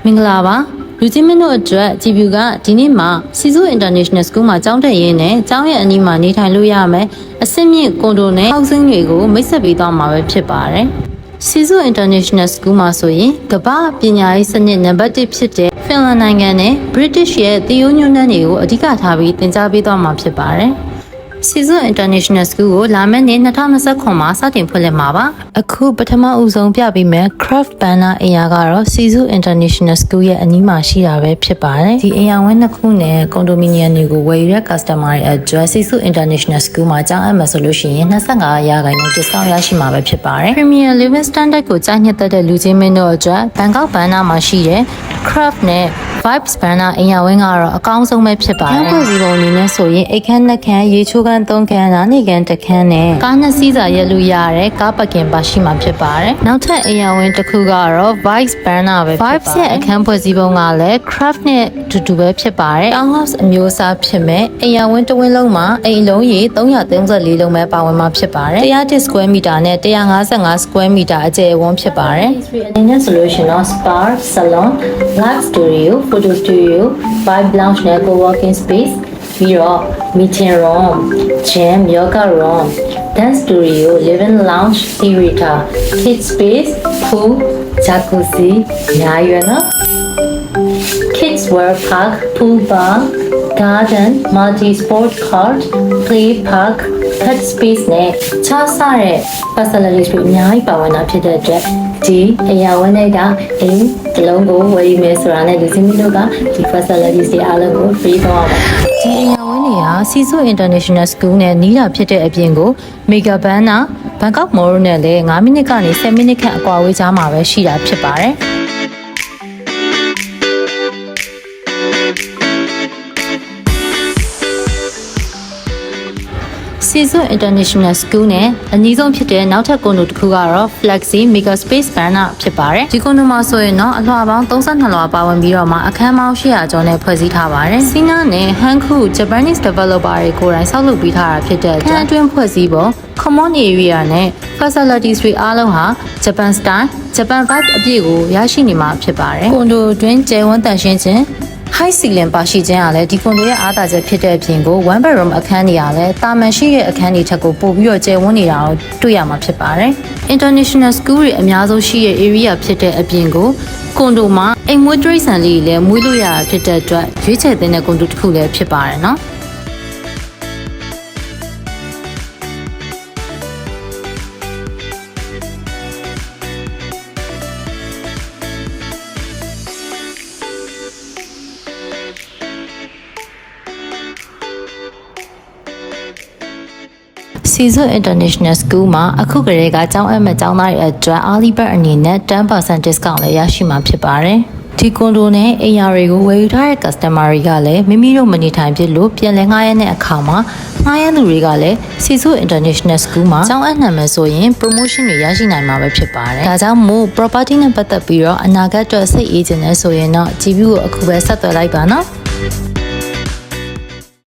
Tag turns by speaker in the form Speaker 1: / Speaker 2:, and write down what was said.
Speaker 1: မင်္ဂလာပါလူချင်းမင်းတို့အတွက်ကြည်ပြူကဒီနေ့မှာ Sisu International School မှာကျောင်းတက်ရင်းနဲ့ကျောင်းရဲ့အနီးမှာနေထိုင်လို့ရမယ်အဆင့်မြင့်ကွန်ဒိုနဲ့ဟောက်ဆင်းတွေကိုမိတ်ဆက်ပေးသွားမှာပဲဖြစ်ပါတယ်Sisu International School မှာဆိုရင်ကမ္ဘာပညာရေးစနစ်နံပါတ်1ဖြစ်တဲ့ဖင်လန်နိုင်ငံနဲ့ British ရဲ့သင်ရိုးညွှန်းတမ်းတွေကိုအဓိကထားပြီးသင်ကြားပေးသွားမှာဖြစ်ပါတယ်Sisu International School ကိုလာမယ့်နှစ်2029မှာစတင်ဖွင့်လှစ်မှာပါအခုပထမဦးဆုံးပြပေးမယ် Craft Banner အရာကတော့ Sisu International School ရဲ့အနီးမှာရှိတာပဲဖြစ်ပါတယ်ဒီအရာဝင်းနှစ်ခုနဲ့ကွန်ဒိုမီနီယံတွေကိုဝယ်ယူတဲ့ customer တွေအတွက် Sisu International School မှာကျောင်းအပ်မယ်ဆိုလို့ရှိရင်25% discount ရရှိမှာပဲဖြစ်ပါတယ် Premium Living Standard ကိုကြားညှက်တဲ့လူချင်းမင်းတို့အတွက် Bangkok Banner မှာရှိတဲ့ Craft နဲ့ Vibes Banner အရာဝင်းကတော့အကောင်းဆုံးပဲဖြစ်ပါတယ်ဖွဲ့စည်းပုံအနေနဲ့ဆိုရင်အိတ်ခမ်းနှစ်ခမ်းရေချိုးခမ်း3ခမ်းနားနေခမ်း1ခမ်းနဲ့ကားနှစ်စီးစာရက်လို့ရတဲ့ကားပကင်ပါရှိမှာဖြစ်ပါတယ်နောက်ထပ်အရာဝင်းတစ်ခုကတော့ Vibes Banner ပဲဖြစ်ပါတယ် Vibes ရဲ့အခန်းဖွဲ့စည်းပုံကလည်း Craft နဲ့တူတူပဲဖြစ်ပါတယ် Townhouse အမျိုးအစားဖြစ်မဲ့အရာဝင်းတစ်ဝင်းလုံးမှာအိမ်လုံးရေ334လုံးပဲပါဝင်မှာဖြစ်ပါတယ်100 square meter နဲ့155 square meter အကျယ်ဝန်းဖြစ်ပါတယ်အနေနဲ့ဆိုလို့ရှိရင်တော့ spa salon live studio photo studio vibe lounge နဲ့ co-working space ပြီးတော့ meeting room gym yoga room dance studio living lounge theater kids space pool jacuzzi ညာရွယ်နော် kids wear park pool bar garden multi sport court play park pet space နဲ့ခြားစားတဲ့ facilities တွေအများကြီးပါဝင်တာဖြစ်တဲ့အတွက်ဒီအရာဝန်းတွေကအိမ်တစ်လုံးကိုဝယ်ယူမယ်ဆိုတာနဲ့လူစင်းမီတို့ကဒီ facilities တွေအားလုံးကို free တော့ပါဒီအရာဝန်းတွေဟာ Sisu International School နဲ့နီးတာဖြစ်တဲ့အပြင်ကို Mega Banner Bangkok Mall နဲ့လည်း9မိနစ်ကနေ10မိနစ်ခန့်အကွာဝေးကြားမှာပဲရှိတာဖြစ်ပါတယ်Sisu International School နဲ့အနည်းဆုံးဖြစ်တဲ့နောက်ထပ်ကွန်ဒိုတစ်ခုကတော့ Flexi Mega Space Banner ဖြစ်ပါတယ်ဒီကွန်ဒိုမှာဆိုရင်တော့အလွှာပေါင်း32လွှာပါဝင်ပြီးတော့မှအခန်းပေါင်း800ကျော်နဲ့ဖွဲ့စည်းထားပါတယ်စီနာနဲ့ Hanku Japanese developer တွေကိုယ်တိုင်ဆောက်လုပ်ပေးထားတာဖြစ်တဲ့အတွက်အတွင်းဖွဲ့စည်းပုံ common area နဲ့ facilities တွေအားလုံးဟာ Japan style Japan vibe အပြည့်ကိုရရှိနေမှာဖြစ်ပါတယ်ကွန်ဒိုအတွင်းကျယ်ဝန်းတန်ရှင်းခြင်းhigh ceiling ပါရှိခြင်းကလည်းဒီကွန်ဒိုရဲ့အားသာချက်ဖြစ်တဲ့အပြင်ကို one bedroom အခန်းတွေကလည်းတာမန်ရှိတဲ့အခန်းတွေထက်ကိုပိုပြီးတော့ကျယ်ဝန်းနေတာကိုတွေ့ရမှာဖြစ်ပါတယ်။ International school တွေအများဆုံးရှိတဲ့ area ဖြစ်တဲ့အပြင်ကိုကွန်ဒိုမှာအိမ်မွေးတရိတ်ဆန်လေးတွေလည်းမွေးလို့ရတာဖြစ်တဲ့အတွက်ရွေးချယ်တဲ့ကွန်ဒိုတစ်ခုလည်းဖြစ်ပါတယ်နော်။ Sisu International School မှာအခုကလေးကကျောင်းအပ်မဲ့ကျောင်းသားတွေအတွက် early bird အနေနဲ့ 10% discount လည်းရရှိမှာဖြစ်ပါတယ်။ဒီကွန်ဒိုနဲ့အိမ်ယာတွေကိုဝယ်ယူထားတဲ့ customer တွေကလည်းမိမိတို့မနေထိုင်ဖြစ်လို့ပြန်လည်ငှားရမ်းတဲ့အခါမှာငှားရမ်းသူတွေကလည်း Sisu International School မှာကျောင်းအပ်နိုင်မယ်ဆိုရင် promotion တွေရရှိနိုင်မှာပဲဖြစ်ပါတယ်။ဒါကြောင့်မို့ property နဲ့ပတ်သက်ပြီးတော့အနာဂတ်အတွက်စိတ်အေးချင်နေဆိုရင်တော့ GBU ကိုအခုပဲဆက်သွယ်လိုက်ပါနော်။